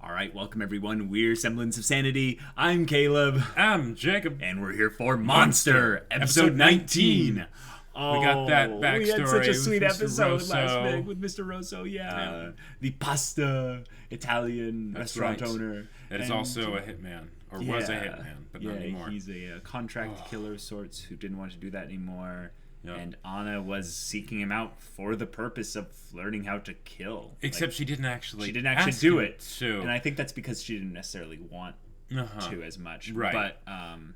All right, welcome everyone. We're Semblance of Sanity. I'm Caleb. I'm Jacob. And we're here for Monster, episode 19. Oh, we got that backstory. We had such a sweet Mr. episode Rosso. last week with Mr. Rosso, yeah. The pasta Italian restaurant owner. That is also a hitman, or was a hitman, but not anymore. He's a contract killer of sorts who didn't want to do that anymore. Yep. And Anna was seeking him out for the purpose of learning how to kill. Except she didn't actually do it. To. And I think that's because she didn't necessarily want to as much. Right. But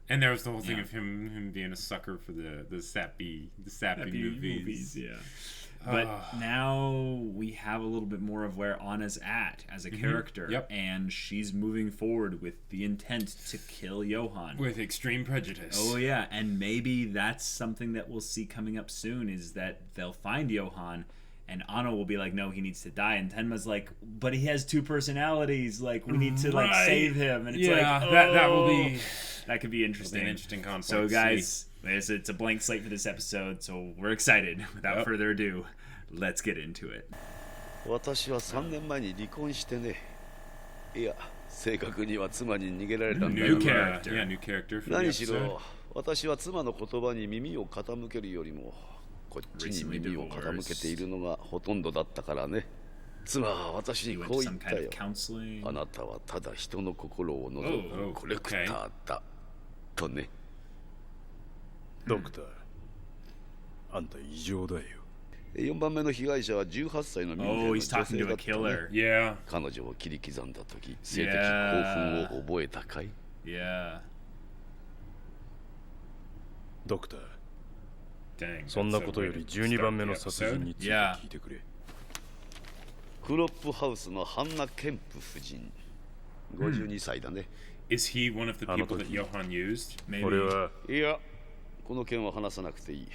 and there was the whole thing of him being a sucker for the sappy movies. Yeah. But now we have a little bit more of where Anna's at as a character. Yep. And she's moving forward with the intent to kill Johan. With extreme prejudice. Oh, yeah. And maybe that's something that we'll see coming up soon, is that they'll find Johan and Anna will be like, no, he needs to die. And Tenma's like, but he has two personalities. Like, we need to save him. And it's that could be interesting. An interesting conflict. So, guys, it's a blank slate for this episode. So we're excited. Without further ado, let's get into it. 私は3年前に離婚してね。いや、正確には妻に逃げられたんだよ。New character. 何しろ、私は妻の言葉に耳を傾けるよりも、こっちに耳を傾けているのがほとんどだったからね。妻は私にこう言ったよ。あなたはただ人の心を覗くコレクターだ。とね。ドクター、あんた異常だよ。4番目の被害者は18歳の民兵の女性だったね。彼女を切り刻んだ時、性的興奮を覚えたかい？ドクター、そんなことより12番目の殺人について聞いてくれ。クロップハウスのハンナ・ケンプ夫人、52歳だね。Is he one of the people that Johan used? 俺は。いや、この件は話さなくていい。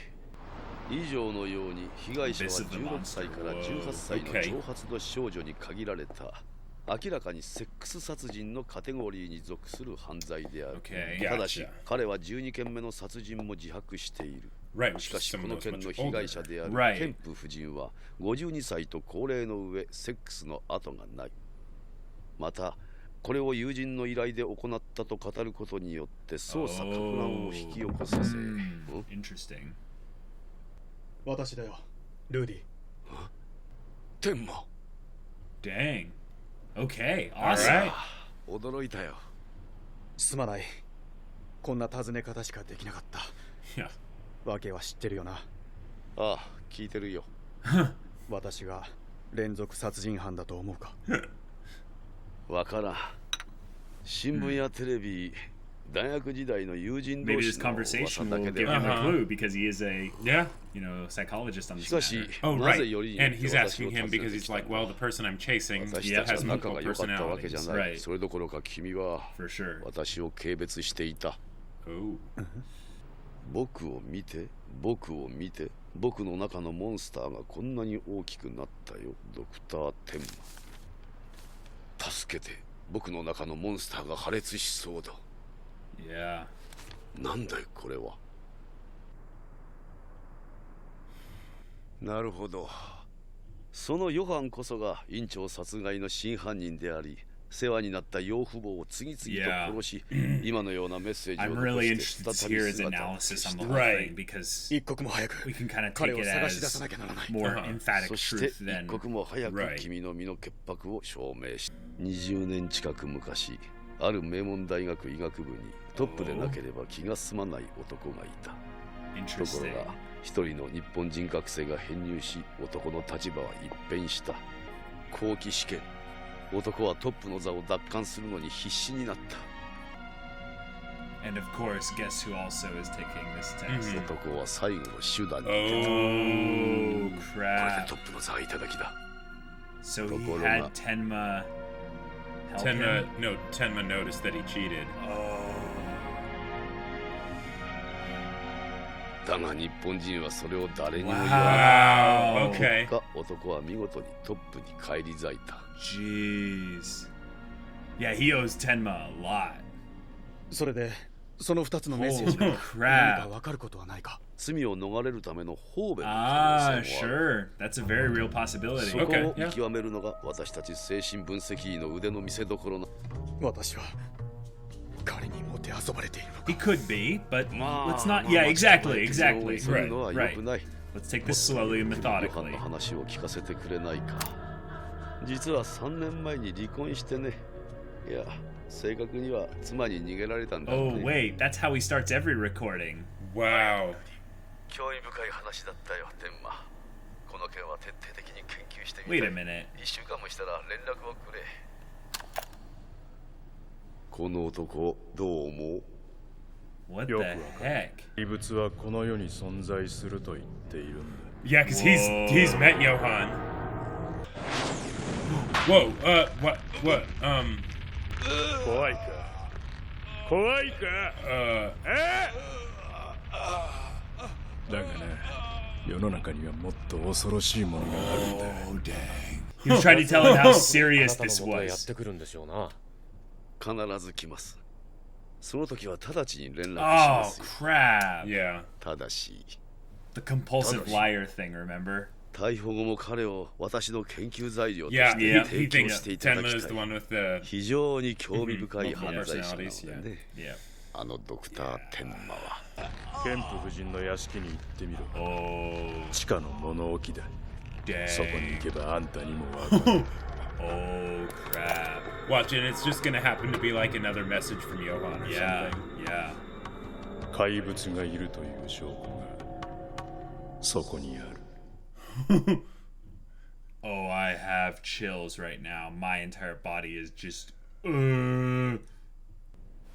以上のように被害者は16歳から18歳の長髪の少女に限られた明らかにセックス殺人のカテゴリーに属する犯罪である。ただし彼は12件目の殺人も自白している。しかしこの件の被害者であるケンプ夫人は52歳と高齢の上セックスの跡がない。またこれを友人の依頼で行ったと語ることによって捜査混乱を引き起こさせ、私だよ、ルーディ。テンマ。Dang. Okay, awesome. 驚いたよ。すまない。こんな尋ね方しかできなかった。わけは知ってるよな。ああ、聞いてるよ。私が連続殺人犯だと思うか？わからん。新聞やテレビ、大学時代の友人同士の噂だけでは。Because he is a psychologist on the しかし、なぜよりに and he's asking him because he's like, well, the person I'm chasing has multiple 仲が良かったわけじゃない。それどころか君は私を軽蔑していた。僕を見て、僕を見て、僕の中のモンスターがこんなに大きくなったよ、ドクター・テンマ。助けて、僕の中のモンスターが破裂しそうだ。なんだよこれは。なるほど。そのヨハンこそが院長殺害の真犯人であり、世話になった養父母を次々と殺し、今のようなメッセージを残して再び一刻も早く彼を探し出さなきゃならない。そして一刻も早く君の身の潔白を証明し、20年近く昔、ある名門大学医学部にトップでなければ気が済まない男がいた。ところが一人の日本人学生が編入し、男の立場は一変した。後期試験、男はトップの座を奪還するのに必死になった。And of course, guess who also is taking this test? 男は最後の手段に出た。これでトップの座はいただきだ。So he had Tenma. Tenma noticed that he cheated. だが日本人はそれを誰にも言わない。結果、男は見事にトップに返り咲いた。Jeez. Yeah, he owes Tenma a lot. それでその2つのメッセージが何か分かることはないか。罪を逃れるための方便の可能性もああ、ある。 sure. That's a very real possibility. そこを見極めるのが私たち精神分析医の腕の見せ所な。私は彼にもてあそばれているのか。 He could be, but まあ let's not. Yeah, exactly, そう exactly. いうのは Right, 良く right. ない。 Let's take this slowly and ヨハン methodically. の話を聞かせてくれないか。実は3年前に離婚してね。いや、正確には妻に逃げられたんだって。 Oh wait, that's how he starts every recording. Wow. 興味深い話だったよ、天馬。この件は徹底的に研究してみ Wait た a い。 minute. 1週間もしたら連絡をくれ。この男、どう思う？ What the よくわかる。 heck? 異物はこの世に存在すると言っているんだ。 Yeah, because he's met Johan. Whoa, what, 怖いか怖いかだがね、世の中にはもっと恐ろしいものがあるんだ。 He was trying to tell him how serious this やっ was. てくるんでしょうな。必ず来ます。その時は直ちに連絡し Oh ますよ。 crap! yeah. ただし、 The compulsive liar thing, remember? 逮捕後も彼を私の研究材料とし Yeah, て Yeah. 提 he 供 thinks していただ Tenma き is た the い。 one with the 非常に興味深い multiple 犯罪者なの personalities, で yeah. ね。 Yeah. あのドクター・テンマは。ケンプ夫人の屋敷に行ってみろ。 Oh 地下の物置だ。 dang. そこに行けばあんたにもわかる。 Oh crap. watch, and it's just gonna happen to be like another message from Johan or Yeah, something. yeah. 怪物がいるという証拠がそこにある。 Oh, I have chills right now. My entire body is just.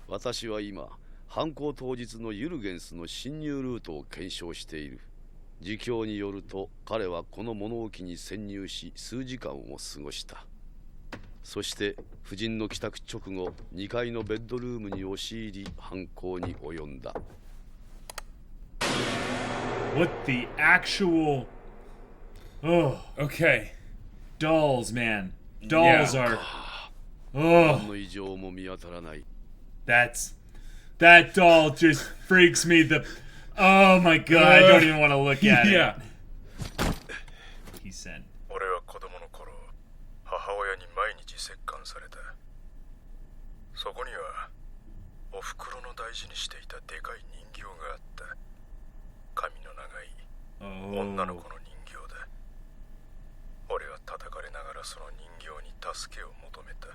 私は今、犯行当日のユルゲンスの侵入ルートを検証している。自供によると、彼はこの物置に潜入し、数時間を過ごした。そして、夫人の帰宅直後、2階のベッドルームに押し入り、犯行に及んだ。What the actual. Oh, Okay. dolls, man. Dolls Yeah. are. 何 Oh, の異常も見当たらない。 that doll just freaks me the. Oh my god, I don't even want to look at Yeah. it. He said. 俺は子供の頃、母親に毎日折檻された。そこには、お袋の大事にしていたでかい人形があった。髪の長い Oh. 女の子の人形だ。俺は叩かれながらその人形に助けを求めた。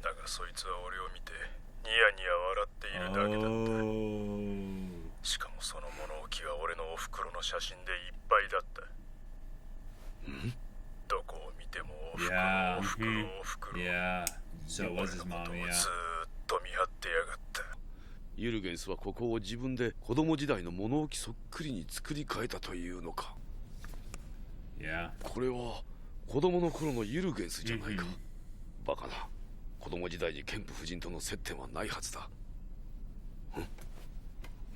だがそいつは俺を見てニヤニヤ笑っているだけだった。 Oh. しかもその物置は俺のお袋の写真でいっぱいだった。どこを見てもお袋、 Yeah. お袋、お袋。 Yeah. So it 俺 was の his こと mom, を yeah. ずーっと見張ってやがった。ユルゲンスはここを自分で子供時代の物置そっくりに作り変えたというのか。 Yeah. これは子供の頃のユルゲンスじゃないか。バカな。子供時代にケンプ夫人との接点はないはずだ。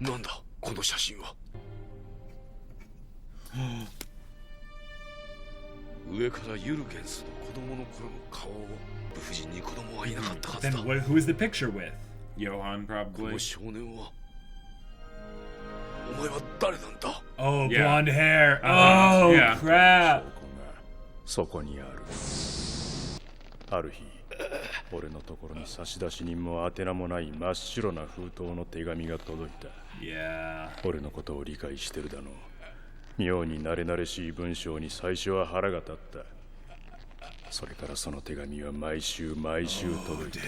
なんだこの写真は。上からユルゲンスの子供の頃の顔を。夫人に子供はいなかったはず Then だ。 who is the picture with? Johan こ probably. の少年は。お前は誰なんだ。 Oh, Yeah. blonde hair. Uh-huh. Oh, Yeah. crap. そこにある。ある日、俺のところに差出人も宛名もない真っ白な封筒の手紙が届いた。 Yeah. 俺のことを理解してるだろう。妙に慣れ慣れしい文章に最初は腹が立った。それからその手紙は毎週毎週届いた。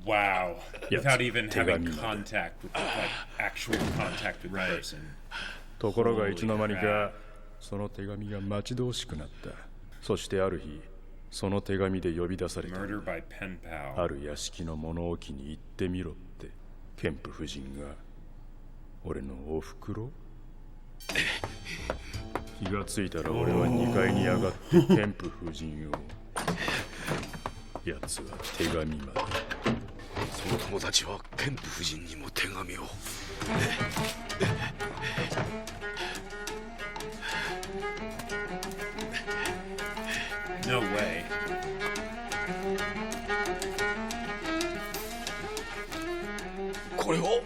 Wow. Yeah, Without even having Tegami. contact with, like, actual contact with the person. ところがいつの間にかその手紙が待ち遠しくなった。そしてある日、その手紙で呼び出された。 Murder by pen pal. ある屋敷の物置に行ってみろってケンプ夫人が。俺のおふくろ。気がついたら俺は2階に上がってケンプ夫人を。奴は手紙まで。その友達はケンプ夫人にも手紙を。No way. これは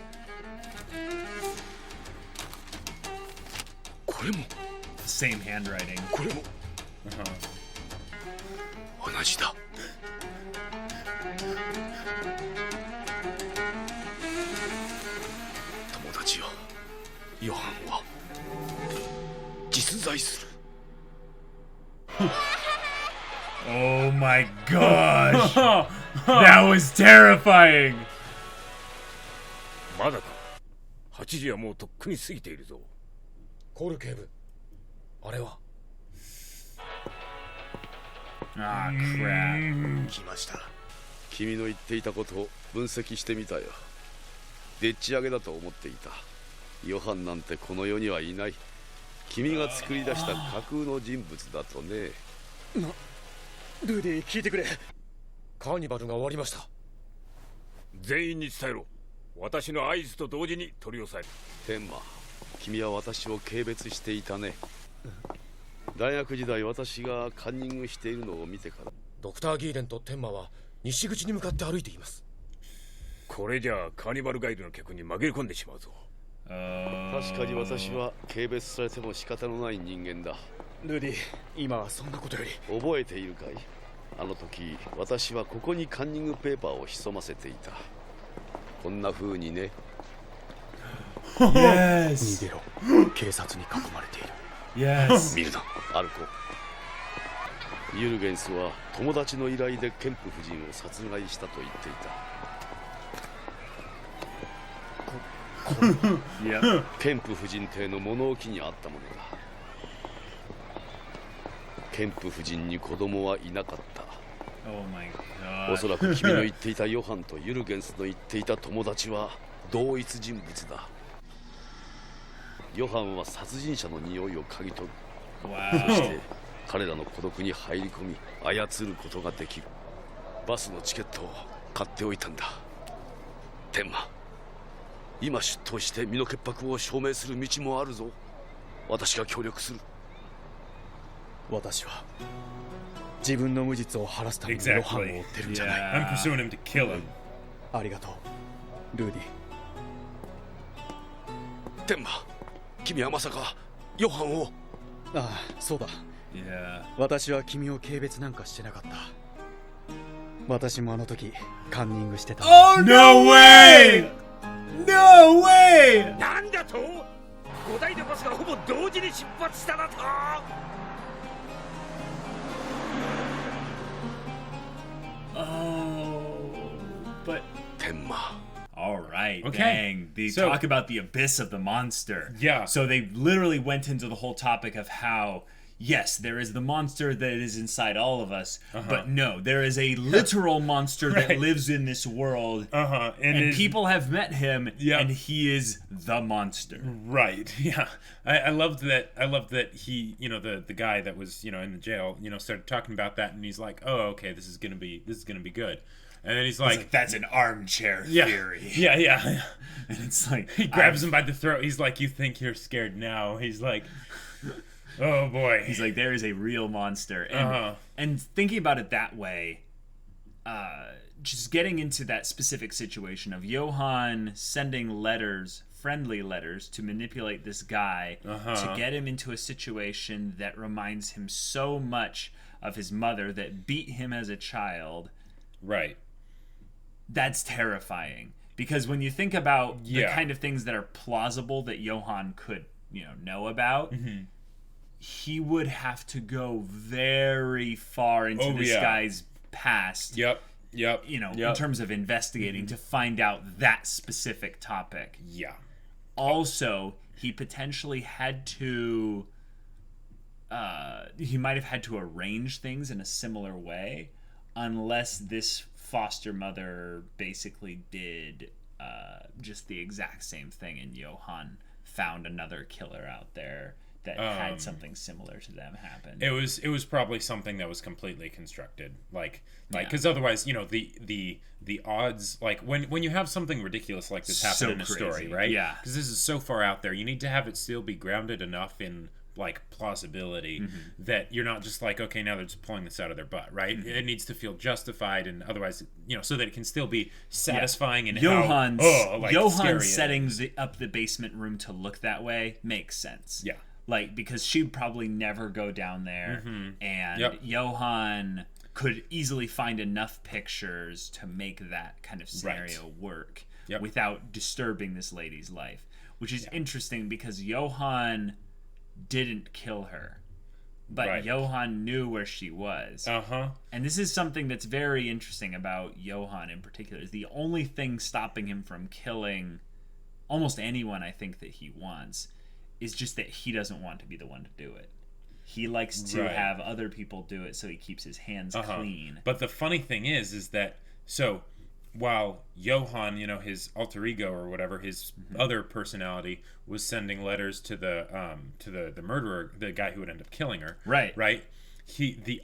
same handwriting. これも同じだ。友達よ、ヨハンは実在する。Oh my gosh! That was terrifying! まだか。8時はもうとっくに過ぎているぞ。コール警部、あれは。Ah, crap. 来ました。君の言っていたことを分析してみたよ。でっち上げだと思っていた。ヨハンなんてこの世にはいない。君が作り出した架空の人物だとね。ルーディ、聞いてくれ。カーニバルが終わりました。全員に伝えろ。私の合図と同時に取り押さえる。天馬、君は私を軽蔑していたね。大学時代私がカンニングしているのを見てから。ドクター・ギーレンと天馬は西口に向かって歩いています。これじゃあカーニバルガイドの客に紛れ込んでしまうぞ。確かに私は軽蔑されても仕方のない人間だ。ルーディ、今はそんなことより。覚えているかい？あの時私はここにカンニングペーパーを潜ませていた。こんな風にね。逃げろ。警察に囲まれている。Yes. 見るな、歩こう。ユルゲンスは友達の依頼でケンプ夫人を殺害したと言っていた。Yep. ケンプ夫人邸の物置にあったものだ。ケンプ夫人に子供はいなかった。Oh my god. おそらく君の言っていたヨハンとユルゲンスの言っていた友達は同一人物だ。ヨハンは殺人者の匂いを嗅ぎ取る。そして彼らの孤独に入り込み操ることができる。バスのチケットを買っておいたんだ。天馬、今出頭して身の潔白を証明する道もあるぞ。私が協力する。私は自分の無実を晴らすためにヨハンを追ってるんじゃない。 I'm pursuing him to kill him. ありがとう、ルーディ。天馬、君はまさかヨハンを。ああ、そうだ。Yeah. 私は君を軽蔑なんかしてなかった。私もあの時カンニングしてた。 Oh, no way! No way! なんだと？5台のバスがほぼ同時に出発しただと。Oh, but Tenma. all right, Okay. dang. They So- talk about the abyss of the monster. Yeah. So they literally went into the whole topic of how, yes, there is the monster that is inside all of us, but no, there is a literal monster that Right. lives in this world. And And people have met him, Yeah. and he is the monster. Right. Yeah. I loved that. I loved that he, the guy that was, in the jail, started talking about that, and he's like, "Oh, okay, this is gonna be good." And then he's like, That's an armchair "Yeah, theory." yeah." And it's like, He grabs him by the throat. He's like, "You think you're scared now?" He's like, "Oh boy." He's like, there is a real monster. And, and thinking about it that way, just getting into that specific situation of Johan sending letters, friendly letters, to manipulate this guy to get him into a situation that reminds him so much of his mother that beat him as a child. Right. That's terrifying. Because when you think about the Yeah. kind of things that are plausible that Johan could, know about, he would have to go very far into this guy's past. Yep. In terms of investigating to find out that specific topic. Yeah. Also, he potentially had to he might have had to arrange things in a similar way, unless this foster mother basically did just the exact same thing, and Johan found another killer out there that had something similar to them happen. It was probably something that was completely constructed, because otherwise, the odds, like when you have something ridiculous like this happen So in a story, crazy. right? Yeah. Because this is so far out there, you need to have it still be grounded enough in plausibility that you're not just like, okay, now they're just pulling this out of their butt, right? It needs to feel justified, and otherwise, so that it can still be satisfying and Johan's scary setting up the basement room to look that way makes sense. Yeah. like, because she'd probably never go down there, and Johan could easily find enough pictures to make that kind of scenario work without disturbing this lady's life, which is interesting because Johan didn't kill her, but Johan knew where she was. And this is something that's very interesting about Johan in particular. Is the only thing stopping him from killing almost anyone I think that he wants is just that he doesn't want to be the one to do it. He likes to have other people do it so he keeps his hands clean. But the funny thing is that, so while Johan, you know, his alter ego or whatever, his other personality was sending letters to the murderer, the guy who would end up killing her. Right. The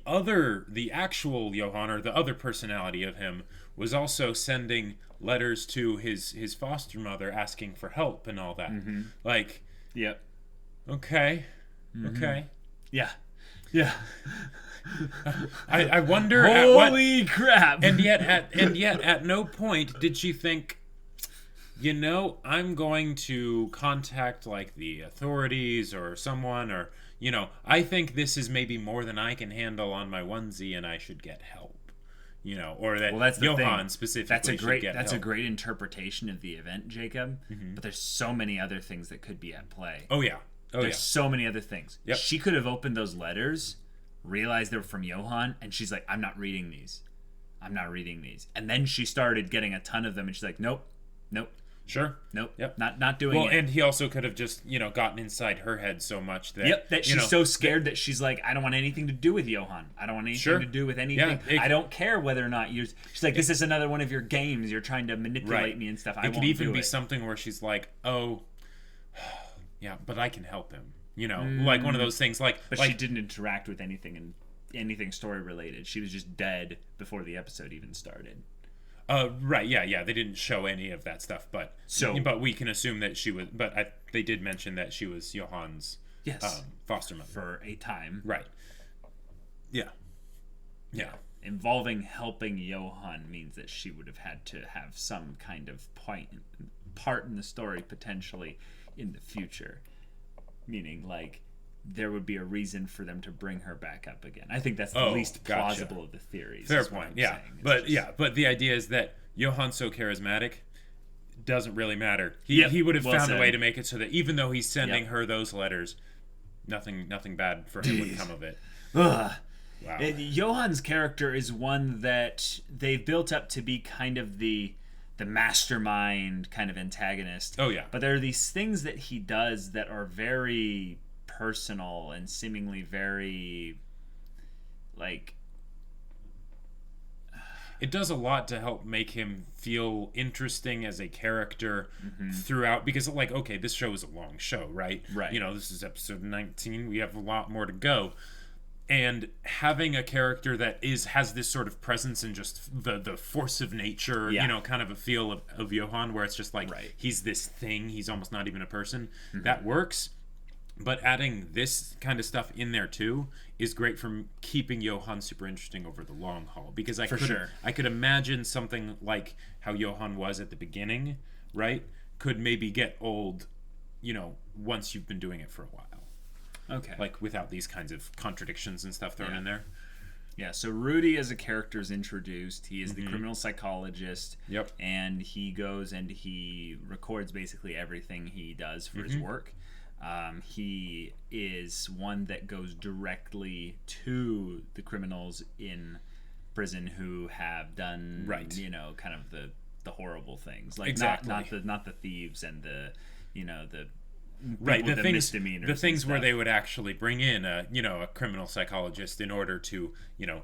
actual Johan, or the other personality of him, was also sending letters to his foster mother asking for help and all that. Like, okay. Yeah. I wonder. Holy crap! And yet, at no point did she think, you know, I'm going to contact like the authorities or someone, or, you know, I think this is maybe more than I can handle on my onesie, and I should get help. You know, or that that's Johan specifically should get help. That's a great interpretation of the event, Jacob. But there's so many other things that could be at play. There's so many other things. She could have opened those letters, realized they were from Johan, and she's like, I'm not reading these. And then she started getting a ton of them, and she's like, nope. Sure. Nope. Not doing it. Well, and he also could have just, you know, gotten inside her head so much that... that she's so scared that she's like, I don't want anything to do with Johan. I don't want anything to do with anything. I don't care whether or not you're... She's like, this is another one of your games. You're trying to manipulate me and stuff. It could even be something where she's like, oh... Yeah, but I can help him. You know, like one of those things. But she didn't interact with anything story related. She was just dead before the episode even started. Right. Yeah. They didn't show any of that stuff, but we can assume that she was. But they did mention that she was Johan's foster mother for a time. Right. Yeah. Involving helping Johan means that she would have had to have some kind of part in the story potentially in the future, meaning like there would be a reason for them to bring her back up again. I think that's the least plausible of the theories. Fair point. Yeah, but the idea is that Johan's so charismatic, doesn't really matter. He would have found a way to make it so that even though he's sending her those letters, nothing bad for him would come of it. Wow. Johan's character is one that they've built up to be kind of the mastermind kind of antagonist. But there are these things that he does that are very personal and seemingly very like... It does a lot to help make him feel interesting as a character throughout, because like, okay, this show is a long show, right? You know, this is episode 19. We have a lot more to go. And having a character that has this sort of presence and just the force of nature, you know, kind of a feel of Johan, where it's just like he's this thing, he's almost not even a person, that works. But adding this kind of stuff in there too is great for keeping Johan super interesting over the long haul. Because I could imagine something like how Johan was at the beginning, right? Could maybe get old, you know, once you've been doing it for a while. Okay. Like without these kinds of contradictions and stuff thrown in there. Yeah, so Rudy as a character is introduced. He is the criminal psychologist. And he goes and he records basically everything he does for his work. He is one that goes directly to the criminals in prison who have done, you know, kind of the horrible things. Like not the thieves and the, you know, the... the things where they would actually bring in a criminal psychologist in order to, you know,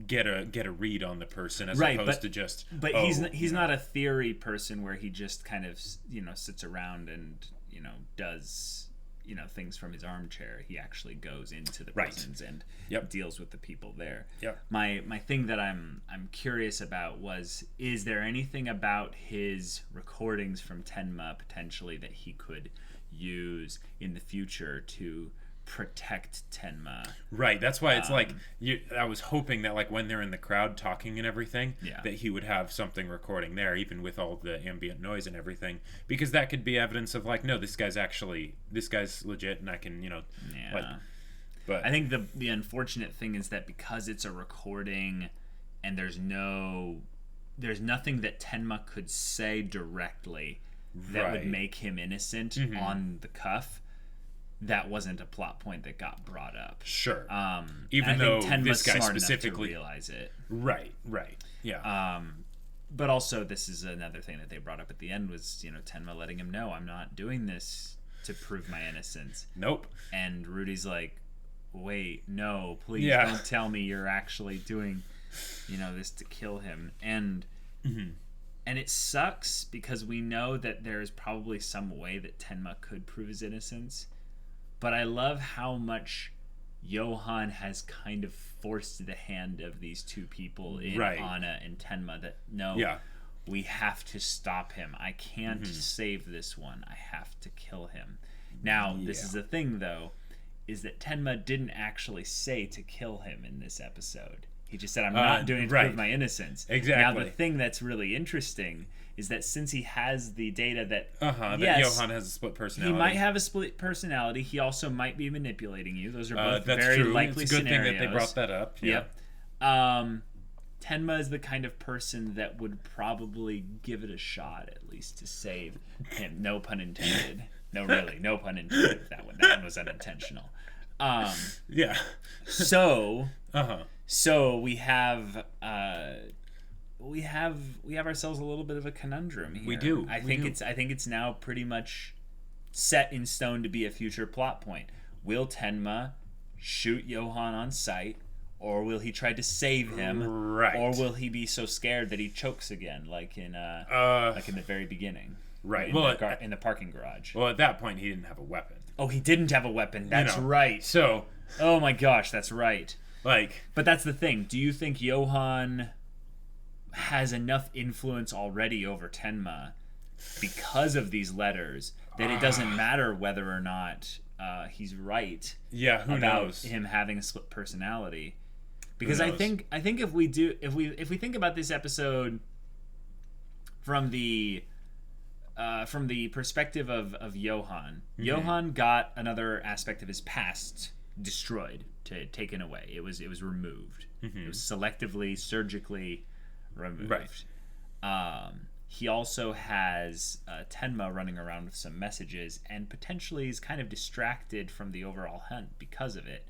get a read on the person as opposed to just. But he's not a theory person where he just kind of, you know, sits around and, you know, does, you know, things from his armchair. He actually goes into the prisons and deals with the people there. My thing that I'm curious about is there anything about his recordings from Tenma potentially that he could use in the future to protect Tenma. Right. That's why it's like I was hoping that like when they're in the crowd talking and everything, that he would have something recording there, even with all the ambient noise and everything, because that could be evidence of like, no, this guy's legit, and I can, like. But I think the unfortunate thing is that because it's a recording, and there's nothing that Tenma could say directly that would make him innocent on the cuff. That wasn't a plot point that got brought up. Sure. Even though this guy specifically realize it. Right. Yeah. But also, this is another thing that they brought up at the end was, Tenma letting him know, I'm not doing this to prove my innocence. Nope. And Rudy's like, wait, no, please don't tell me you're actually doing, this to kill him. And and it sucks because we know that there is probably some way that Tenma could prove his innocence. But I love how much Johan has kind of forced the hand of these two people in Anna and Tenma that we have to stop him. I can't save this one. I have to kill him. Now, this is the thing, though, is that Tenma didn't actually say to kill him in this episode. He just said, I'm not doing it to prove my innocence. Exactly. Now, the thing that's really interesting is that since he has the data that that Johan has a split personality. He might have a split personality. He also might be manipulating you. Those are both very true. likely it's a good scenarios. thing that they brought that up. Yep. Tenma is the kind of person that would probably give it a shot, at least, to save him. No pun intended. No, really, no pun intended. That one was unintentional. So we have ourselves a little bit of a conundrum here. We do. I think it's now pretty much set in stone to be a future plot point. Will Tenma shoot Johan on sight, or will he try to save him, or will he be so scared that he chokes again, like in the very beginning, right? In the parking garage. Well, at that point, he didn't have a weapon. Oh, he didn't have a weapon. That's right. So, oh my gosh, that's right. Like, but that's the thing. Do you think Johan has enough influence already over Tenma because of these letters that it doesn't matter whether or not he's right? Yeah, who knows? Him having a split personality. Because I think if we think about this episode from the perspective of Johan, Johan got another aspect of his past destroyed, taken away. It was removed. It was selectively, surgically removed. Right. He also has Tenma running around with some messages, and potentially is kind of distracted from the overall hunt because of it.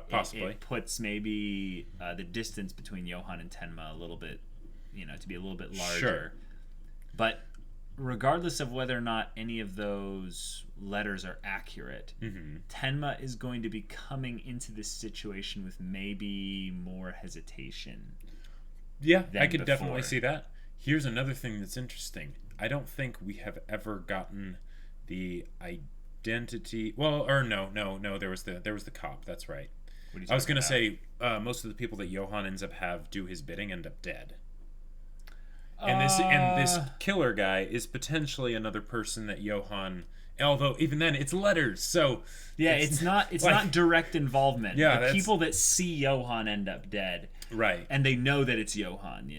Possibly. It puts maybe the distance between Johan and Tenma a little bit, to be a little bit larger. Sure. But regardless of whether or not any of those letters are accurate, Tenma is going to be coming into this situation with maybe more hesitation. Yeah, I could definitely see that. Here's another thing that's interesting. I don't think we have ever gotten the identity. Well, or no. There was the cop. That's right. I was gonna say most of the people that Johan ends up do his bidding end up dead. And this killer guy is potentially another person that Johan. Although even then, it's letters. So yeah, it's not direct involvement. Yeah, the people that see Johan end up dead. Right. And they know that it's Johan.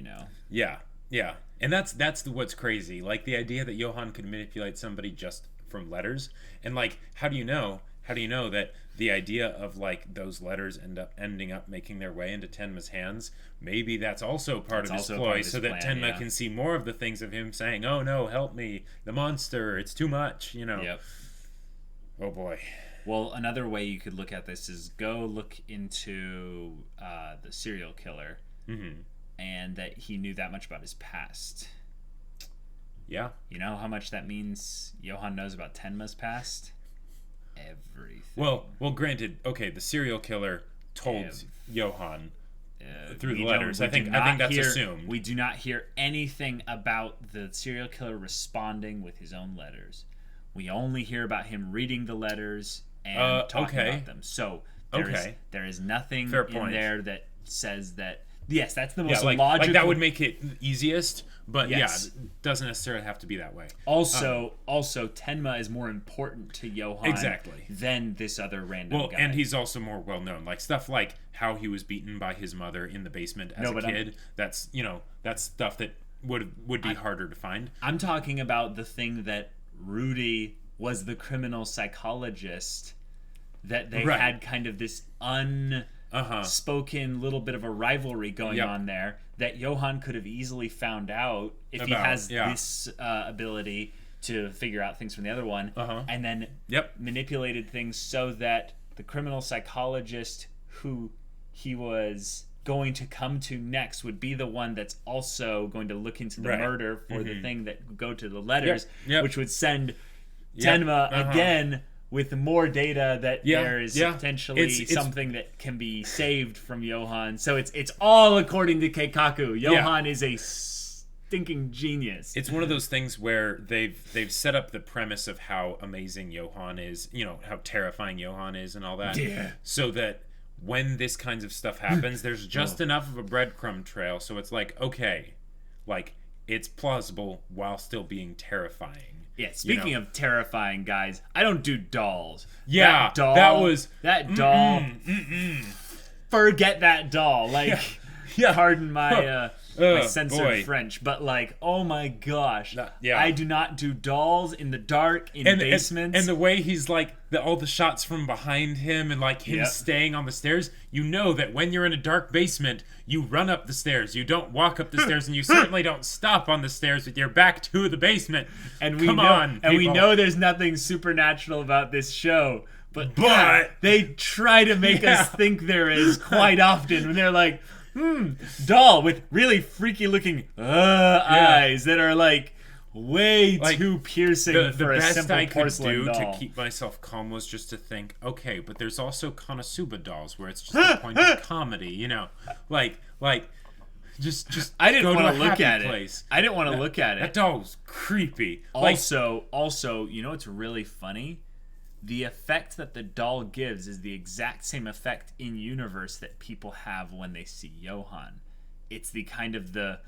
Yeah, and that's what's crazy. Like the idea that Johan could manipulate somebody just from letters, and like how do you know that the idea of like those letters ending up making their way into Tenma's hands? Maybe that's also part of his ploy, so that Tenma can see more of the things of him saying, "Oh no, help me, the monster! It's too much," Yep. Oh boy. Well, another way you could look at this is go look into the serial killer. And that he knew that much about his past. Yeah. You know how much that means Johan knows about Tenma's past? Everything. Well, granted, okay, the serial killer told Johan through the letters. I think that's assumed. We do not hear anything about the serial killer responding with his own letters. We only hear about him reading the letters and talking about them. So there is nothing in there that says that. Yes, that's the most logical. Like that would make it easiest. But Yes. yeah, it doesn't necessarily have to be that way. Also, Tenma is more important to Johan Exactly. than this other random Well, guy. and he's also more well known. Like stuff like how he was beaten by his mother in the basement as a kid. That's that's stuff that would be harder to find. I'm talking about the thing that Rudy was the criminal psychologist, that they had kind of this unspoken little bit of a rivalry going on there, that Johan could have easily found out if he has this ability to figure out things from the other one, and then manipulated things so that the criminal psychologist who he was going to come to next would be the one that's also going to look into the murder for the thing that would go to the letters, which would send Tenma again with more data that there is potentially something that can be saved from Johan. So it's all according to Keikaku. Johan is a stinking genius. It's one of those things where they've set up the premise of how amazing Johan is, how terrifying Johan is and all that. Yeah. So that when this kinds of stuff happens, there's just enough of a breadcrumb trail, so it's like, okay, like it's plausible while still being terrifying. Yeah, speaking of terrifying, guys, I don't do dolls. Yeah, that doll. Forget that doll. Like, pardon my my censored French, but like, oh my gosh, I do not do dolls in the dark in basements. And the way he's like all the shots from behind him and like him staying on the stairs, you know that when you're in a dark basement, you run up the stairs. You don't walk up the stairs, and you certainly don't stop on the stairs with your back to the basement. And we know there's nothing supernatural about this show. But God, they try to make us think there is quite often when they're like, doll with really freaky looking eyes that are like way too piercing for a simple porcelain doll. The best I could do to keep myself calm was just to think, okay, but there's also Konosuba dolls where it's just a point of comedy, like just I didn't want to look at place. I didn't want to look at it. That doll was creepy. Also, what's really funny? The effect that the doll gives is the exact same effect in universe that people have when they see Johan. It's the kind of the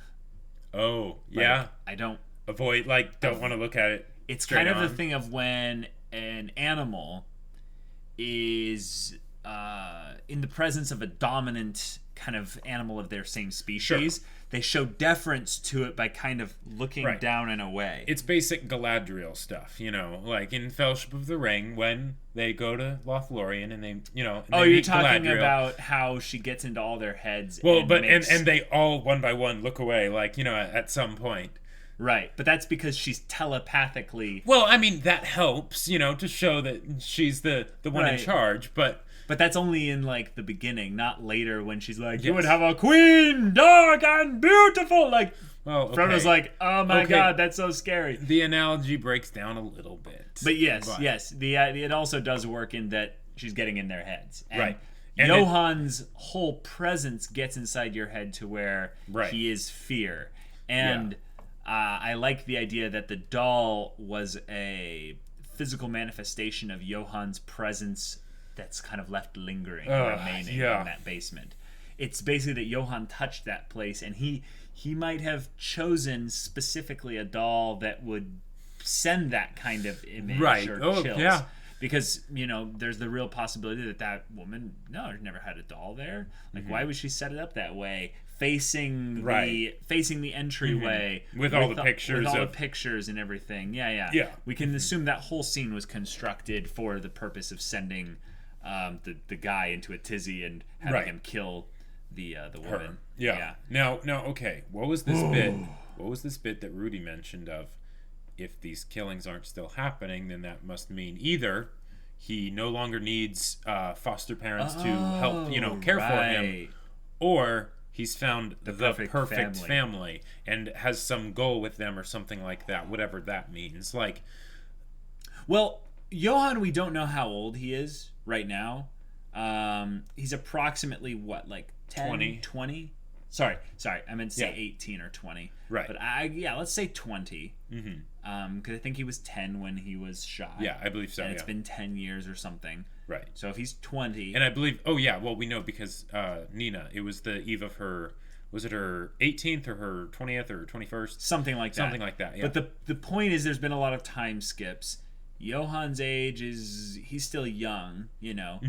I don't avoid don't want to look at it. It's kind of the thing of when an animal is in the presence of a dominant kind of animal of their same species, they show deference to it by kind of looking down and away. It's basic Galadriel stuff, like in Fellowship of the Ring when they go to Lothlorien and they, and you're talking about how she gets into all their heads. Well, and they all one by one look away, at some point. Right, but that's because she's telepathically. Well, I mean that helps, to show that she's the one in charge, but that's only in the beginning, not later when she's like, you would have a queen, dark and beautiful. Frodo's like, oh my god, that's so scary. The analogy breaks down a little bit. But yes, it also does work in that she's getting in their heads. And And Johan's whole presence gets inside your head to where he is fear. And I like the idea that the doll was a physical manifestation of Johan's presence that's kind of left lingering, remaining in that basement. It's basically that Johan touched that place, and he might have chosen specifically a doll that would send that kind of image or chills. Yeah. Because, there's the real possibility that woman, never had a doll there. Why would she set it up that way? Facing the entryway with all the pictures, the pictures and everything. Yeah. We can assume that whole scene was constructed for the purpose of sending the guy into a tizzy and having him kill the woman. Yeah. Now, okay. What was this bit? What was this bit that Rudy mentioned of? If these killings aren't still happening, then that must mean either he no longer needs foster parents to help, care for him, or he's found the perfect family and has some goal with them or something like that, whatever that means. Well, Johan, we don't know how old he is right now. He's approximately 10, 20? Sorry, I meant to say 18 or 20. Right. But let's say 20. Mm-hmm. Because I think he was 10 when he was shot. Yeah, I believe so. And it's been 10 years or something. Right. So if he's 20, and I believe, we know because Nina, it was the eve of her was it her 18th or her 20th or 21st? Something like that. Something like that, yeah. But the point is, there's been a lot of time skips. Johan's age he's still young, you know,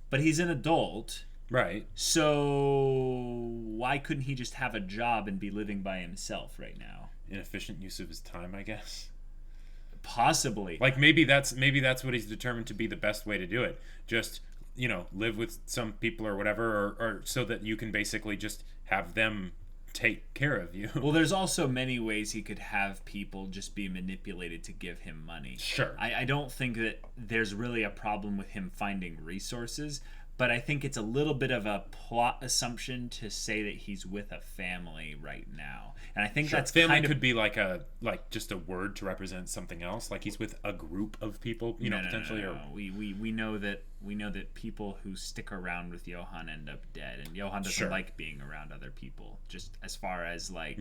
but he's an adult. Right. So why couldn't he just have a job and be living by himself right now? Inefficient use of his time, I guess. Possibly. Like maybe that's what he's determined to be the best way to do it. Just, you know, live with some people or whatever, or so that you can basically just have them take care of you. Well, there's also many ways he could have people just be manipulated to give him money. Sure. I don't think that there's really a problem with him finding resources, but I think it's a little bit of a plot assumption to say that he's with a family right now. And I think that's family kind of... could be like just a word to represent something else. Like he's with a group of people, you know, potentially. No. We know that people who stick around with Johan end up dead, and Johan doesn't like being around other people. Just as far as like,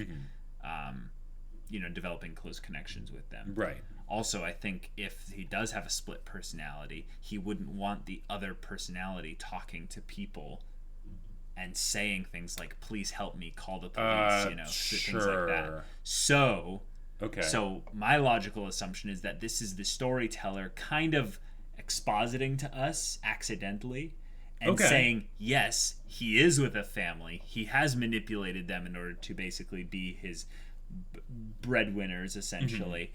you know, developing close connections with them. Right. Also, I think if he does have a split personality, he wouldn't want the other personality talking to people and saying things like, please help me, call the police, you know, things like that. So, so my logical assumption is that this is the storyteller kind of expositing to us accidentally and saying, yes, he is with a family. He has manipulated them in order to basically be his breadwinners, essentially.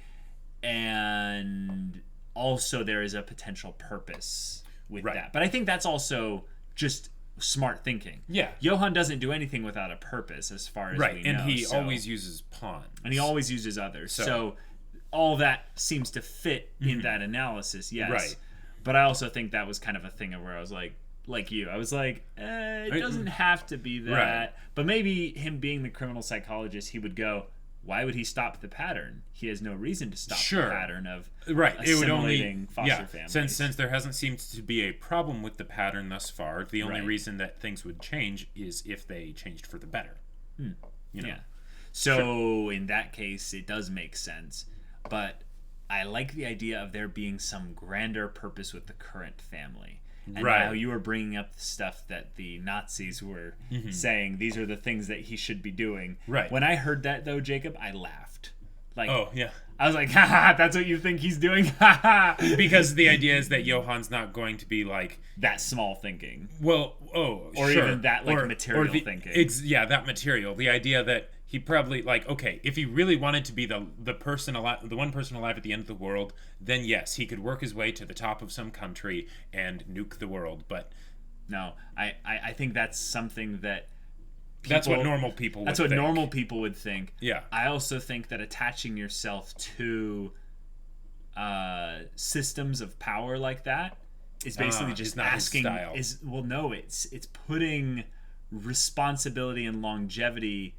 And also there is a potential purpose with that. But I think that's also just smart thinking. Yeah. Johan doesn't do anything without a purpose as far as we know. And he always uses pawns. And he always uses others. So all that seems to fit in that analysis, yes. Right. But I also think that was kind of a thing where I was like you. I was like, it doesn't have to be that. Right. But maybe him being the criminal psychologist, he would go, why would he stop the pattern? He has no reason to stop the pattern of assimilating foster families. Since there hasn't seemed to be a problem with the pattern thus far, the only reason that things would change is if they changed for the better. You know? Yeah. So in that case, it does make sense. But I like the idea of there being some grander purpose with the current family. And now you were bringing up the stuff that the Nazis were saying, these are the things that he should be doing. Right. When I heard that, though, Jacob, I laughed. Like, oh, yeah. I was like, haha, that's what you think he's doing? Haha. Because the idea is that Johan's not going to be like... that small thinking. Well, or even that, like, material thinking. That material. The idea that he probably, like, okay, if he really wanted to be the person alive, the one person alive at the end of the world, then yes, he could work his way to the top of some country and nuke the world. But no, I think that's something that that's what normal people would think. That's what normal people would think. Yeah. I also think that attaching yourself to systems of power like that is basically just asking. It's putting responsibility and longevity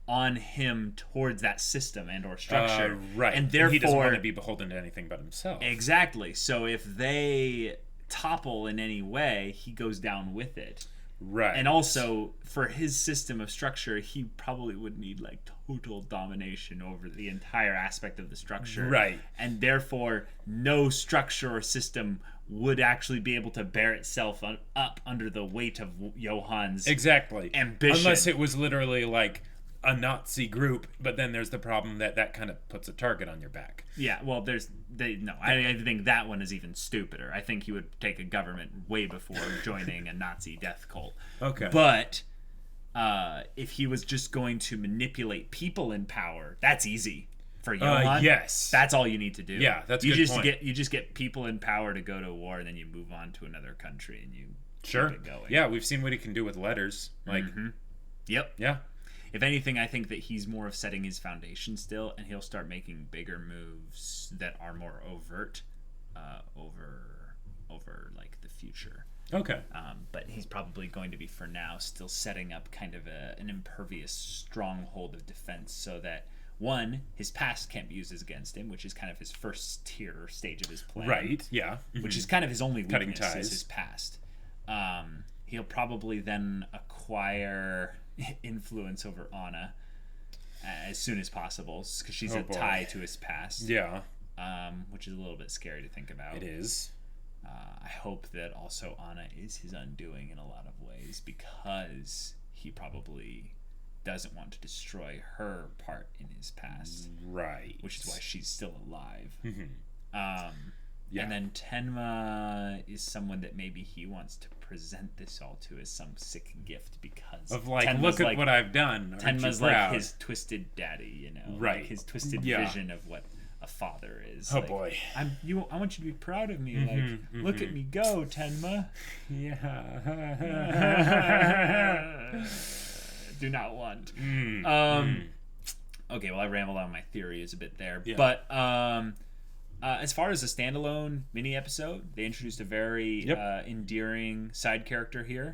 on him towards that system and or structure, and therefore he doesn't want to be beholden to anything but himself. Exactly. So if they topple in any way, he goes down with it. Right. And also for his system of structure, he probably would need like total domination over the entire aspect of the structure. Right. And therefore no structure or system would actually be able to bear itself up under the weight of Johan's ambition. Unless it was literally like a Nazi group, but then there's the problem that kind of puts a target on your back. Yeah, well, I think that one is even stupider. I think he would take a government way before joining a Nazi death cult. Okay. But if he was just going to manipulate people in power, that's easy for Johan. Yes. That's all you need to do. Yeah, that's a good point. You just get people in power to go to war, and then you move on to another country, and you keep it going. Yeah, we've seen what he can do with letters. Like, Yep. Yeah. If anything, I think that he's more of setting his foundation still, and he'll start making bigger moves that are more overt over like the future. Okay. But he's probably going to be, for now, still setting up kind of an impervious stronghold of defense so that, one, his past can't be used against him, which is kind of his first tier or stage of his plan. Right, yeah. Which is kind of his only Cutting weakness, ties. is his past. He'll probably then acquire influence over Anna as soon as possible, because she's tie to his past. Yeah. Which is a little bit scary to think about. It is. I hope that also Anna is his undoing in a lot of ways, because he probably doesn't want to destroy her part in his past. Right. Which is why she's still alive. Yeah. And then Tenma is someone that maybe he wants to present this all to as some sick gift because of like, Tenma's look at like, what I've done. Tenma's like his twisted daddy, you know, right? Like his twisted vision of what a father is. Oh like, boy, I want you to be proud of me. Like, look at me go, Tenma. Yeah. Do not want. Okay, well, I rambled on my theories a bit there, but as far as a standalone mini episode, they introduced a very endearing side character here.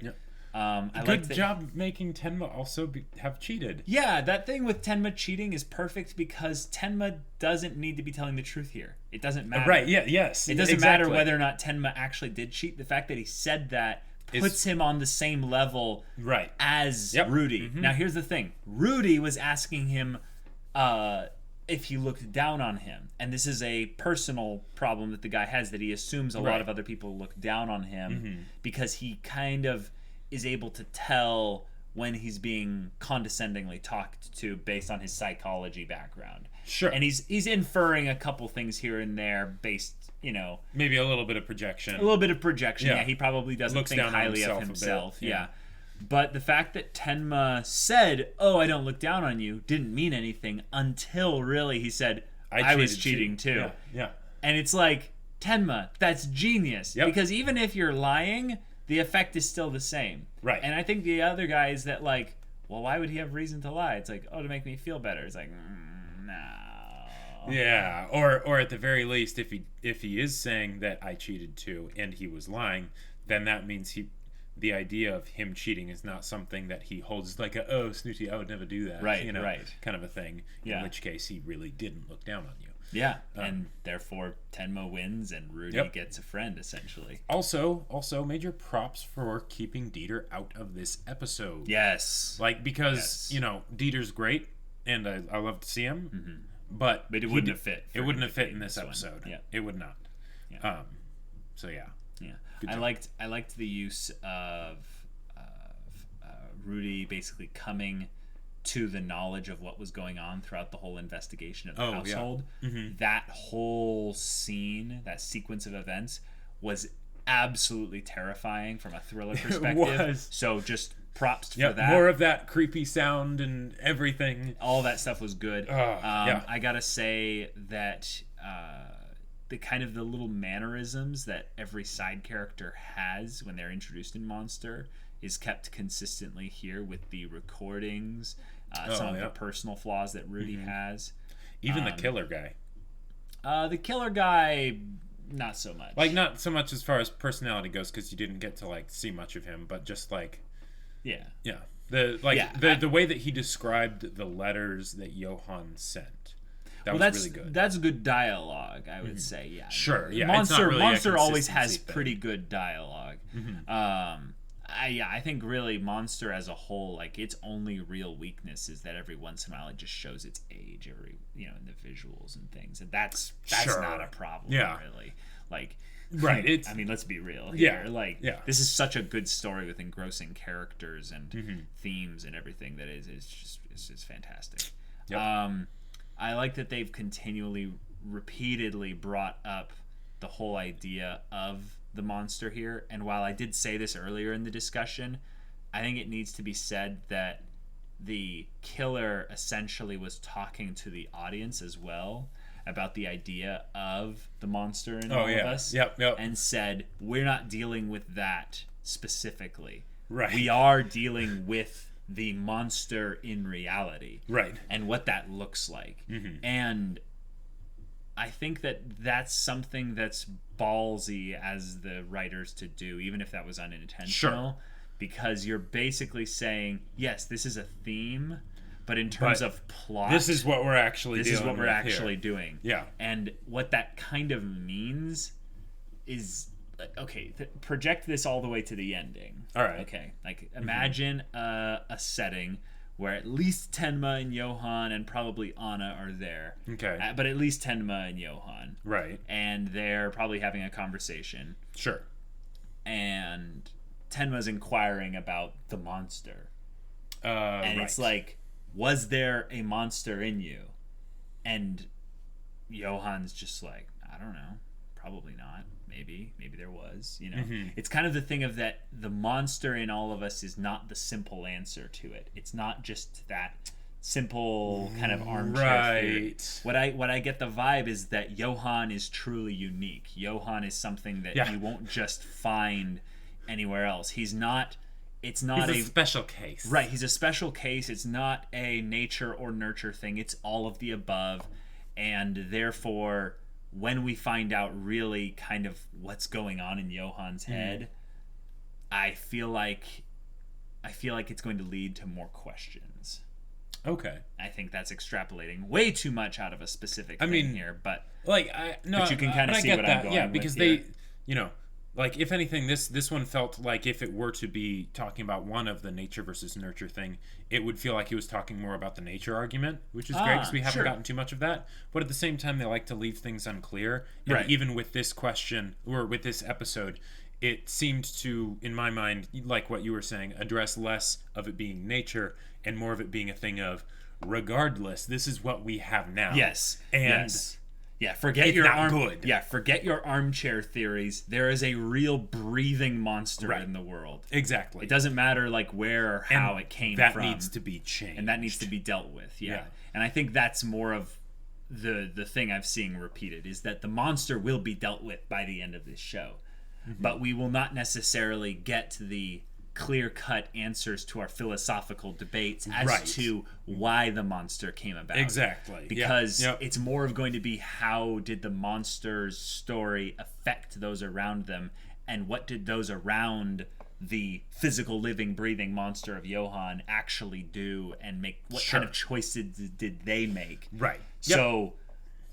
Good job making Tenma also have cheated. Yeah, that thing with Tenma cheating is perfect because Tenma doesn't need to be telling the truth here. It doesn't matter. Right, yes. It doesn't matter whether or not Tenma actually did cheat. The fact that he said that puts him on the same level as Rudy. Now, here's the thing. Rudy was asking him if he looked down on him. And this is a personal problem that the guy has, that he assumes a lot of other people look down on him because he kind of is able to tell when he's being condescendingly talked to based on his psychology background. Sure. And he's inferring a couple things here and there based, you know... Maybe a little bit of projection. Yeah, he probably doesn't Looks think down highly on of himself. Yeah. But the fact that Tenma said, "Oh, I don't look down on you," didn't mean anything until really he said, I was cheating too. Yeah. And it's like, Tenma, that's genius. Because even if you're lying, the effect is still the same. Right. And I think the other guy is that like, well, why would he have reason to lie? It's like, oh, to make me feel better. It's like, no. Yeah. Or at the very least, if he is saying that I cheated too and he was lying, then that means the idea of him cheating is not something that he holds like snooty, I would never do that. Right, you know, right. Kind of a thing. In which case he really didn't look down on you. Yeah, and therefore Tenma wins and Rudy gets a friend, essentially. Also, major props for keeping Dieter out of this episode. Yes. Like, because, you know, Dieter's great, and I love to see him, but it wouldn't have fit. It wouldn't have fit in this episode. Yeah. It would not. Yeah. So, yeah. Yeah. I liked the use of Rudy basically coming to the knowledge of what was going on throughout the whole investigation of the household. That whole scene, that sequence of events was absolutely terrifying from a thriller perspective. It was. So just props for that. More of that creepy sound and everything. All that stuff was good. I gotta say that the kind of the little mannerisms that every side character has when they're introduced in Monster is kept consistently here with the recordings, some of the personal flaws that Rudy has. Even the killer guy. The killer guy, not so much. Like, not so much as far as personality goes, because you didn't get to, like, see much of him, but just, like... Yeah. The way that he described the letters that Johan sent. That was really good. That's good dialogue, I would say, yeah. Sure, yeah. Monster always has pretty good dialogue. I think really Monster as a whole, like, its only real weakness is that every once in a while it just shows its age, in the visuals and things, and that's not a problem, really. Like, right? I mean, let's be real here. This is such a good story with engrossing characters and themes and everything that it's just fantastic. I like that they've continually, repeatedly brought up the whole idea of the monster here, and while I did say this earlier in the discussion, I think it needs to be said that the killer essentially was talking to the audience as well about the idea of the monster in all of us, and said, we're not dealing with that specifically. Right. We are dealing with the monster in reality. Right. And what that looks like. And I think that that's something that's ballsy as the writers to do, even if that was unintentional, because you're basically saying, yes, this is a theme, but in terms of plot, this is what we're actually doing. Yeah. And what that kind of means is, okay, project this all the way to the ending. All right. Okay. Like, imagine a setting where at least Tenma and Johan and probably Anna are there. Okay. But at least Tenma and Johan. Right. And they're probably having a conversation. Sure. And Tenma's inquiring about the monster. And it's like, was there a monster in you? And Johan's just like, I don't know, probably not. Maybe there was, you know. Mm-hmm. It's kind of the thing of that the monster in all of us is not the simple answer to it. It's not just that simple kind of armchair theory. What I get the vibe is that Johan is truly unique. Johan is something that you won't just find anywhere else. He's not He's a special case. Right, he's a special case. It's not a nature or nurture thing. It's all of the above. And therefore, when we find out really kind of what's going on in Johan's head, I feel like it's going to lead to more questions. Okay. I think that's extrapolating way too much out of a specific thing here, but but you can kind of see what I'm going with. Yeah, because they, like, if anything, this one felt like if it were to be talking about one of the nature versus nurture thing, it would feel like he was talking more about the nature argument, which is great because we haven't gotten too much of that. But at the same time, they like to leave things unclear. And even with this question, or with this episode, it seemed to, in my mind, like what you were saying, address less of it being nature and more of it being a thing of, regardless, this is what we have now. Yes. And yes. Yeah, forget your armchair theories. There is a real breathing monster in the world. Exactly. It doesn't matter like where or how it came from. That needs to be changed. And that needs to be dealt with. Yeah. And I think that's more of the thing I've seen repeated is that the monster will be dealt with by the end of this show. Mm-hmm. But we will not necessarily get the clear-cut answers to our philosophical debates as to why the monster came about. Exactly. Because it's more of going to be how did the monster's story affect those around them, and what did those around the physical, living, breathing monster of Johan actually do, and make what kind of choices did they make? Right. So,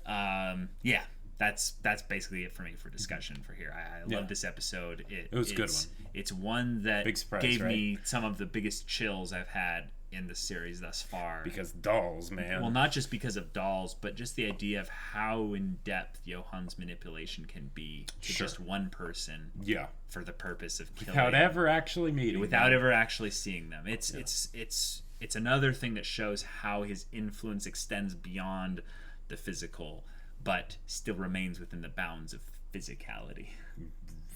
that's basically it for me for discussion for here. I love this episode. It was a good one. It's one that Big surprise, gave me some of the biggest chills I've had in the series thus far. Because dolls, man. Well, not just because of dolls, but just the idea of how in depth Johan's manipulation can be to just one person. Yeah. For the purpose of killing. Without ever actually meeting. Without ever actually seeing them. It's another thing that shows how his influence extends beyond the physical, but still remains within the bounds of physicality.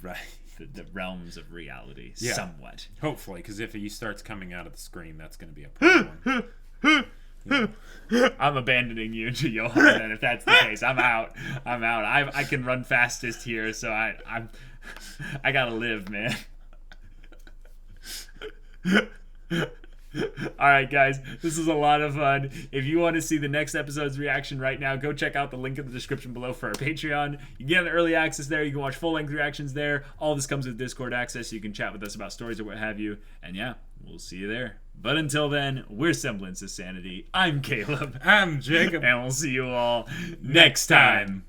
Right. The realms of reality, somewhat. Hopefully, because if he starts coming out of the screen, that's going to be a problem. I'm abandoning you to Johan, and if that's the case, I'm out. I can run fastest here, so I gotta live, man. Alright guys, this is a lot of fun. If you want to see the next episode's reaction right now, go check out the link in the description below for our Patreon. You get early access there, you can watch full-length reactions there. All this comes with Discord access, so you can chat with us about stories or what have you. And yeah, we'll see you there. But until then, we're Semblance of Sanity. I'm Caleb. I'm Jacob. And we'll see you all next time.